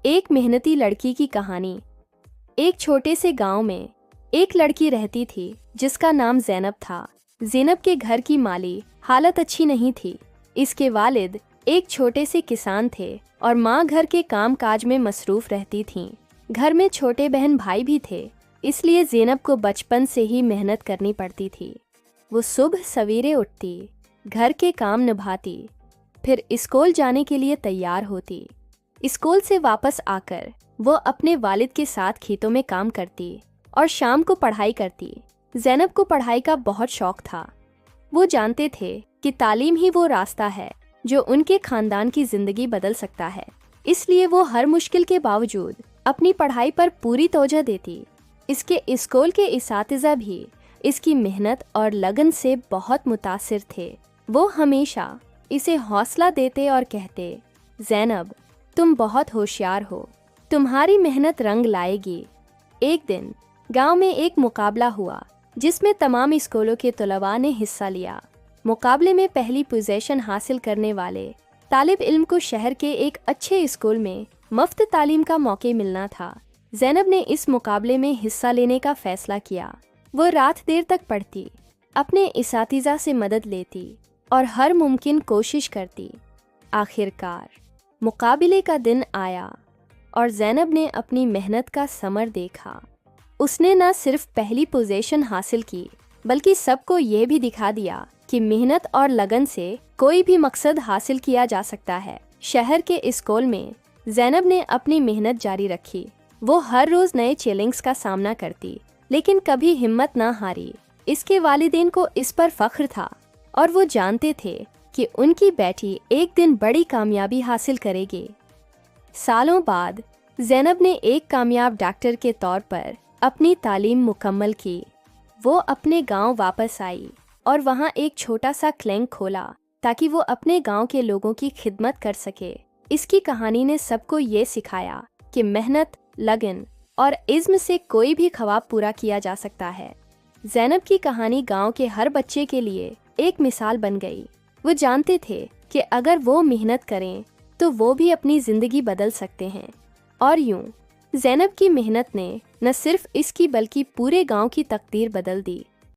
एक मेहनती लड़की की कहानी। एक छोटे से गांव में एक लड़की रहती थी जिसका नाम ज़ैनब था। ज़ैनब के घर की माली हालत अच्छी नहीं थी। इसके वालिद एक छोटे से किसान थे और माँ घर के काम काज में मसरूफ़ रहती थीं। घर में छोटे बहन भाई भी थे, इसलिए ज़ैनब को बचपन से ही मेहनत करनी पड़ती थी। वो सुबह सवेरे उठती, घर के काम निभाती, फिर स्कूल जाने के लिए तैयार होती। स्कूल से वापस आकर वो अपने वालिद के साथ खेतों में काम करती और शाम को पढ़ाई करती। ज़ैनब को पढ़ाई का बहुत शौक था। वो जानते थे कि तालीम ही वो रास्ता है जो उनके खानदान की ज़िंदगी बदल सकता है। इसलिए वो हर मुश्किल के बावजूद अपनी पढ़ाई पर पूरी तवज्जो देती। इसके स्कूल के इसातिज़ा भी इसकी मेहनत और लगन से बहुत मुतासिर थे। वो हमेशा इसे हौसला देते और कहते, ज़ैनब, तुम बहुत होशियार हो, तुम्हारी मेहनत रंग लाएगी। एक दिन गांव में एक मुकाबला हुआ जिसमें तमाम स्कूलों के तलबा ने हिस्सा लिया। मुकाबले में पहली पोजीशन हासिल करने वाले तालिब इल्म को शहर के एक अच्छे स्कूल में मुफ्त तालीम का मौका मिलना था। ज़ैनब ने इस मुकाबले में हिस्सा लेने का फैसला किया। वो रात देर तक पढ़ती, अपने इसातिज़ा से मदद लेती और हर मुमकिन कोशिश करती। आखिरकार मुकाबले का दिन आया और ज़ैनब ने अपनी मेहनत का समर देखा। उसने न सिर्फ पहली पोजीशन हासिल की, बल्कि सबको ये भी दिखा दिया कि मेहनत और लगन से कोई भी मकसद हासिल किया जा सकता है। शहर के स्कूल में ज़ैनब ने अपनी मेहनत जारी रखी। वो हर रोज़ नए चैलेंज का सामना करती, लेकिन कभी हिम्मत ना हारी। इसके वालिदैन को इस पर फख्र था और वो जानते थे कि उनकी बेटी एक दिन बड़ी कामयाबी हासिल करेगी। सालों बाद ज़ैनब ने एक कामयाब डॉक्टर के तौर पर अपनी तालीम मुकम्मल की। वो अपने गांव वापस आई और वहां एक छोटा सा क्लिनिक खोला ताकि वो अपने गांव के लोगों की खिदमत कर सके। इसकी कहानी ने सबको ये सिखाया कि मेहनत, लगन और इज़्म से कोई भी ख्वाब पूरा किया जा सकता है। ज़ैनब की कहानी गांव के हर बच्चे के लिए एक मिसाल बन गई। वो जानते थे कि अगर वो मेहनत करें तो वो भी अपनी ज़िंदगी बदल सकते हैं। और यूं ज़ैनब की मेहनत ने न सिर्फ इसकी बल्कि पूरे गांव की तकदीर बदल दी।